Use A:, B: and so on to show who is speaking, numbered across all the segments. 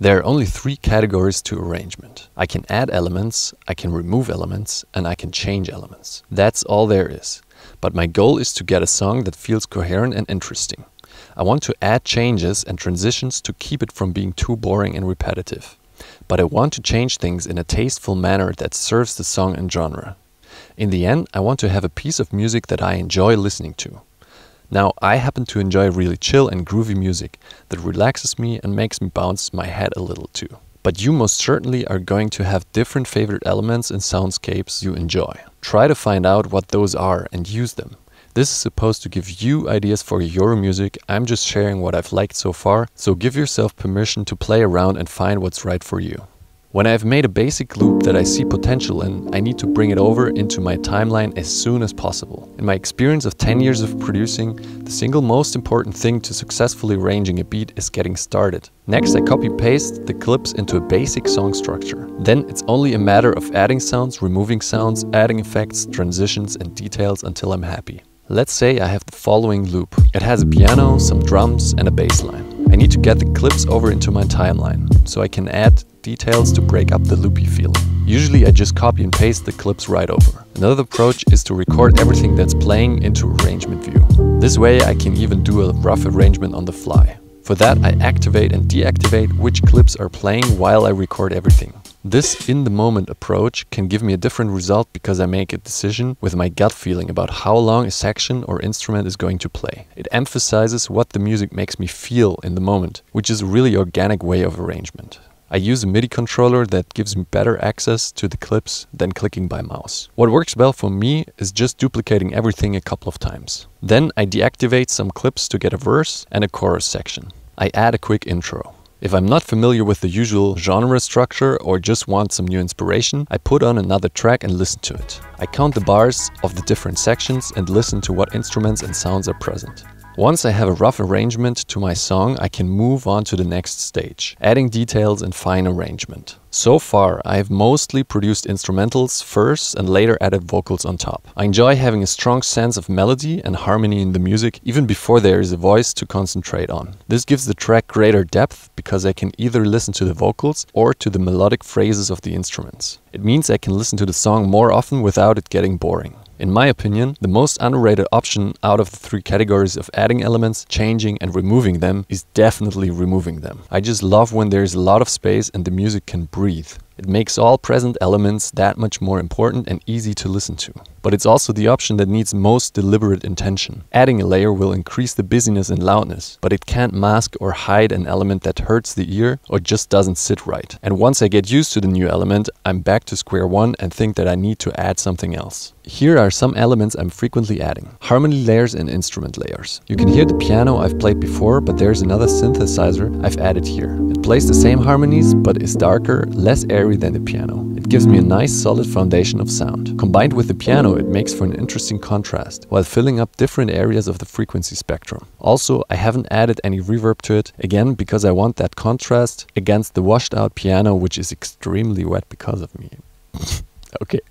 A: There are only 3 categories to arrangement. I can add elements, I can remove elements, and I can change elements. That's all there is. But my goal is to get a song that feels coherent and interesting. I want to add changes and transitions to keep it from being too boring and repetitive. But I want to change things in a tasteful manner that serves the song and genre. In the end, I want to have a piece of music that I enjoy listening to. Now, I happen to enjoy really chill and groovy music that relaxes me and makes me bounce my head a little too. But you most certainly are going to have different favorite elements and soundscapes you enjoy. Try to find out what those are and use them. This is supposed to give you ideas for your music. I'm just sharing what I've liked so far, so give yourself permission to play around and find what's right for you. When I've made a basic loop that I see potential in, I need to bring it over into my timeline as soon as possible. In my experience of 10 years of producing, the single most important thing to successfully arranging a beat is getting started. Next, I copy-paste the clips into a basic song structure. Then it's only a matter of adding sounds, removing sounds, adding effects, transitions and details until I'm happy. Let's say I have the following loop. It has a piano, some drums and a bass line. I need to get the clips over into my timeline, so I can add details to break up the loopy feeling. Usually I just copy and paste the clips right over. Another approach is to record everything that's playing into arrangement view. This way I can even do a rough arrangement on the fly. For that I activate and deactivate which clips are playing while I record everything. This in-the-moment approach can give me a different result because I make a decision with my gut feeling about how long a section or instrument is going to play. It emphasizes what the music makes me feel in the moment, which is a really organic way of arrangement. I use a MIDI controller that gives me better access to the clips than clicking by mouse. What works well for me is just duplicating everything a couple of times. Then I deactivate some clips to get a verse and a chorus section. I add a quick intro. If I'm not familiar with the usual genre structure or just want some new inspiration, I put on another track and listen to it. I count the bars of the different sections and listen to what instruments and sounds are present. Once I have a rough arrangement to my song, I can move on to the next stage, adding details and fine arrangement. So far, I have mostly produced instrumentals first and later added vocals on top. I enjoy having a strong sense of melody and harmony in the music even before there is a voice to concentrate on. This gives the track greater depth because I can either listen to the vocals or to the melodic phrases of the instruments. It means I can listen to the song more often without it getting boring. In my opinion, the most underrated option out of the 3 categories of adding elements, changing and removing them is definitely removing them. I just love when there is a lot of space and the music can breathe. It makes all present elements that much more important and easy to listen to. But it's also the option that needs most deliberate intention. Adding a layer will increase the busyness and loudness, but it can't mask or hide an element that hurts the ear or just doesn't sit right. And once I get used to the new element, I'm back to square one and think that I need to add something else. Here are some elements I'm frequently adding. Harmony layers and instrument layers. You can hear the piano I've played before, but there's another synthesizer I've added here. It plays the same harmonies, but is darker, less airy than the piano. It gives me a nice solid foundation of sound. Combined with the piano, it makes for an interesting contrast, while filling up different areas of the frequency spectrum. Also, I haven't added any reverb to it, again because I want that contrast against the washed out piano, which is extremely wet because of me. Okay.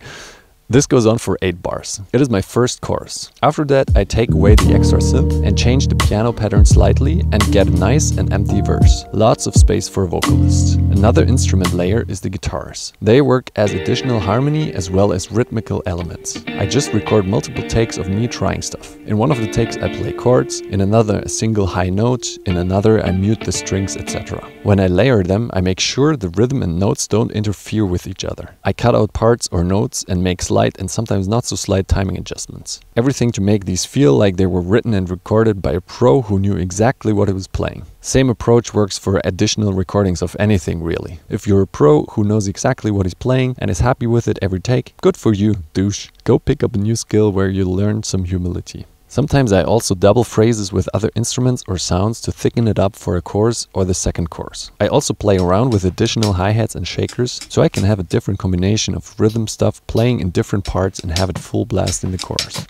A: This goes on for 8 bars. It is my first chorus. After that, I take away the extra synth and change the piano pattern slightly and get a nice and empty verse. Lots of space for vocalists. Another instrument layer is the guitars. They work as additional harmony as well as rhythmical elements. I just record multiple takes of me trying stuff. In one of the takes I play chords, in another a single high note, in another I mute the strings, etc. When I layer them, I make sure the rhythm and notes don't interfere with each other. I cut out parts or notes and make slight and sometimes not so slight timing adjustments. Everything to make these feel like they were written and recorded by a pro who knew exactly what he was playing. Same approach works for additional recordings of anything really. If you're a pro who knows exactly what he's playing and is happy with it every take, good for you, douche. Go pick up a new skill where you'll learn some humility. Sometimes I also double phrases with other instruments or sounds to thicken it up for a chorus or the second chorus. I also play around with additional hi-hats and shakers, so I can have a different combination of rhythm stuff playing in different parts and have it full blast in the chorus.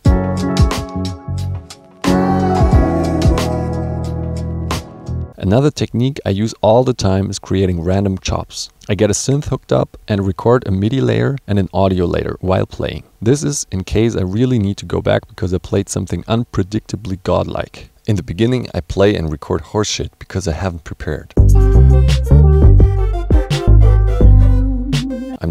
A: Another technique I use all the time is creating random chops. I get a synth hooked up and record a MIDI layer and an audio layer while playing. This is in case I really need to go back because I played something unpredictably godlike. In the beginning I play and record horseshit because I haven't prepared.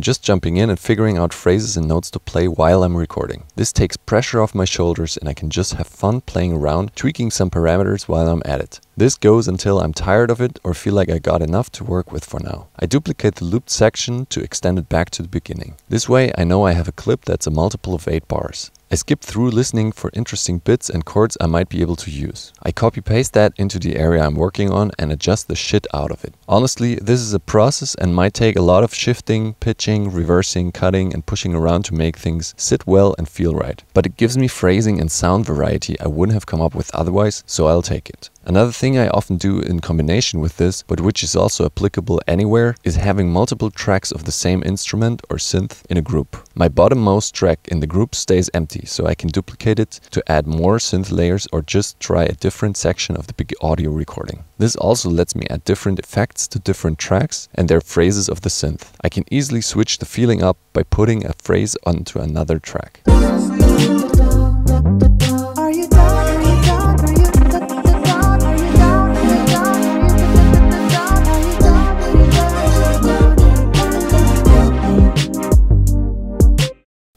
A: I'm just jumping in and figuring out phrases and notes to play while I'm recording. This takes pressure off my shoulders and I can just have fun playing around, tweaking some parameters while I'm at it. This goes until I'm tired of it or feel like I got enough to work with for now. I duplicate the looped section to extend it back to the beginning. This way I know I have a clip that's a multiple of 8 bars. I skip through listening for interesting bits and chords I might be able to use. I copy-paste that into the area I'm working on and adjust the shit out of it. Honestly, this is a process and might take a lot of shifting, pitching, reversing, cutting and pushing around to make things sit well and feel right. But it gives me phrasing and sound variety I wouldn't have come up with otherwise, so I'll take it. Another thing I often do in combination with this, but which is also applicable anywhere, is having multiple tracks of the same instrument or synth in a group. My bottommost track in the group stays empty, so I can duplicate it to add more synth layers or just try a different section of the big audio recording. This also lets me add different effects to different tracks and their phrases of the synth. I can easily switch the feeling up by putting a phrase onto another track.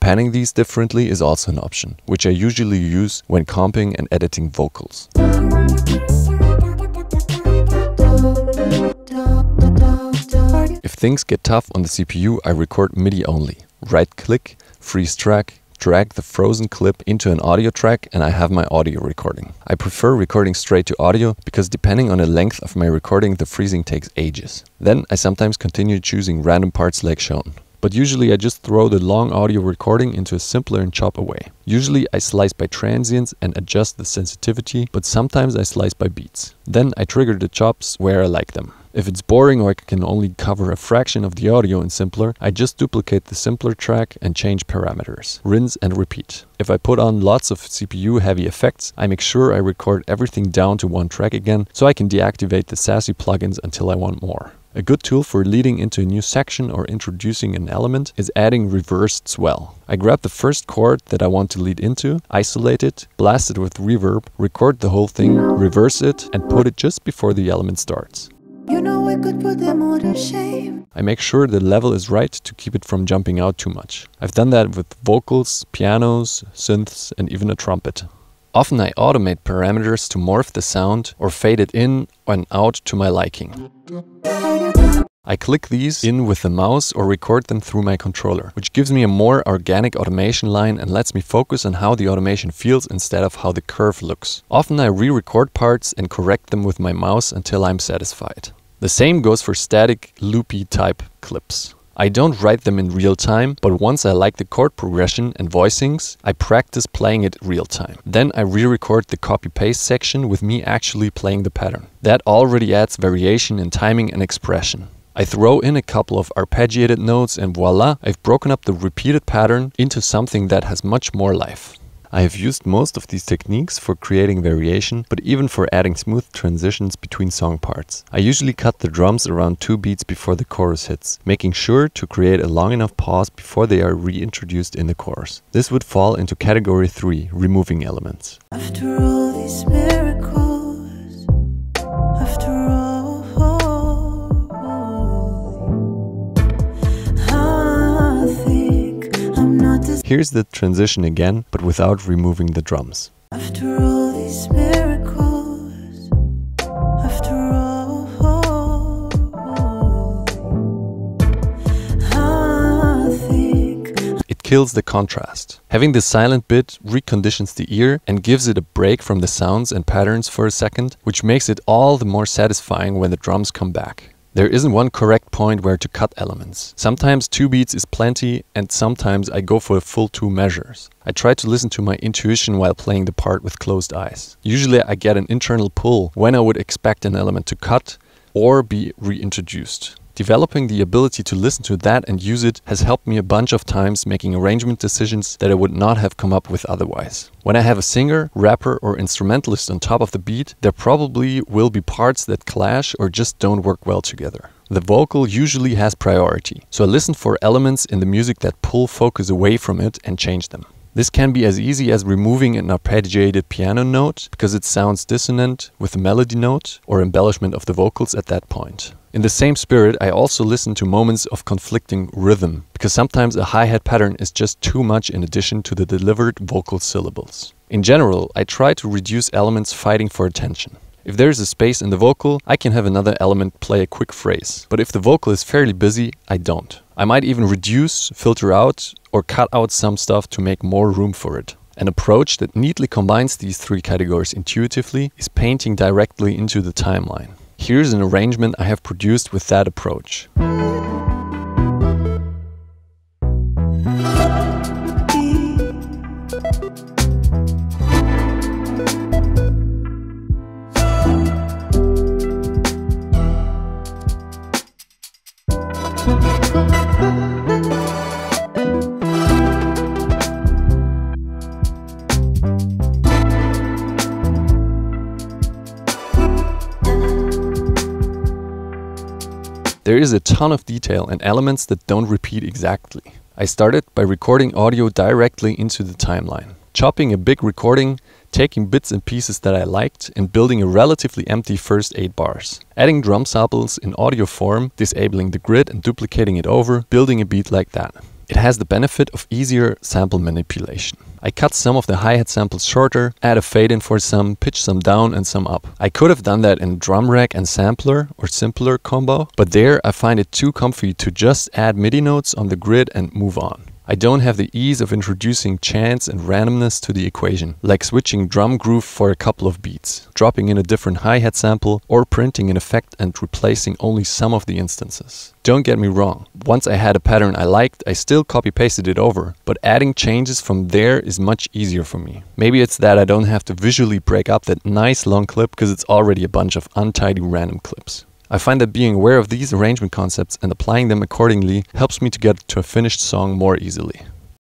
A: Panning these differently is also an option, which I usually use when comping and editing vocals. If things get tough on the CPU, I record MIDI only. Right-click, freeze track, drag the frozen clip into an audio track and I have my audio recording. I prefer recording straight to audio because depending on the length of my recording, the freezing takes ages. Then I sometimes continue choosing random parts like shown. But usually I just throw the long audio recording into a simpler and chop away. Usually I slice by transients and adjust the sensitivity, but sometimes I slice by beats. Then I trigger the chops where I like them. If it's boring or I can only cover a fraction of the audio in simpler, I just duplicate the simpler track and change parameters. Rinse and repeat. If I put on lots of CPU heavy effects, I make sure I record everything down to one track again so I can deactivate the sassy plugins until I want more. A good tool for leading into a new section or introducing an element is adding reversed swell. I grab the first chord that I want to lead into, isolate it, blast it with reverb, record the whole thing, reverse it, and put it just before the element starts. You know I could put them all to shame. I make sure the level is right to keep it from jumping out too much. I've done that with vocals, pianos, synths, and even a trumpet. Often I automate parameters to morph the sound or fade it in and out to my liking. I click these in with the mouse or record them through my controller, which gives me a more organic automation line and lets me focus on how the automation feels instead of how the curve looks. Often I re-record parts and correct them with my mouse until I'm satisfied. The same goes for static, loopy type clips. I don't write them in real time, but once I like the chord progression and voicings, I practice playing it real time. Then I re-record the copy-paste section with me actually playing the pattern. That already adds variation in timing and expression. I throw in a couple of arpeggiated notes and voila, I've broken up the repeated pattern into something that has much more life. I have used most of these techniques for creating variation, but even for adding smooth transitions between song parts. I usually cut the drums around 2 beats before the chorus hits, making sure to create a long enough pause before they are reintroduced in the chorus. This would fall into category 3, removing elements. After all these miracles, after all, here's the transition again, but without removing the drums. After all these miracles, after all, it kills the contrast. Having the silent bit reconditions the ear and gives it a break from the sounds and patterns for a second, which makes it all the more satisfying when the drums come back. There isn't one correct point where to cut elements. Sometimes 2 beats is plenty and sometimes I go for a full 2 measures. I try to listen to my intuition while playing the part with closed eyes. Usually I get an internal pull when I would expect an element to cut or be reintroduced. Developing the ability to listen to that and use it has helped me a bunch of times making arrangement decisions that I would not have come up with otherwise. When I have a singer, rapper or instrumentalist on top of the beat, there probably will be parts that clash or just don't work well together. The vocal usually has priority, so I listen for elements in the music that pull focus away from it and change them. This can be as easy as removing an arpeggiated piano note because it sounds dissonant with the melody note or embellishment of the vocals at that point. In the same spirit, I also listen to moments of conflicting rhythm, because sometimes a hi-hat pattern is just too much in addition to the delivered vocal syllables. In general, I try to reduce elements fighting for attention. If there is a space in the vocal, I can have another element play a quick phrase. But if the vocal is fairly busy, I don't. I might even reduce, filter out, or cut out some stuff to make more room for it. An approach that neatly combines these three categories intuitively is painting directly into the timeline. Here's an arrangement I have produced with that approach. There is a ton of detail and elements that don't repeat exactly. I started by recording audio directly into the timeline, chopping a big recording, taking bits and pieces that I liked, and building a relatively empty first 8 bars. Adding drum samples in audio form, disabling the grid and duplicating it over, building a beat like that. It has the benefit of easier sample manipulation. I cut some of the hi-hat samples shorter, add a fade-in for some, pitch some down and some up. I could have done that in drum rack and sampler or simpler combo, but there I find it too comfy to just add MIDI notes on the grid and move on. I don't have the ease of introducing chance and randomness to the equation, like switching drum groove for a couple of beats, dropping in a different hi-hat sample, or printing an effect and replacing only some of the instances. Don't get me wrong, once I had a pattern I liked, I still copy-pasted it over, but adding changes from there is much easier for me. Maybe it's that I don't have to visually break up that nice long clip because it's already a bunch of untidy random clips. I find that being aware of these arrangement concepts and applying them accordingly helps me to get to a finished song more easily.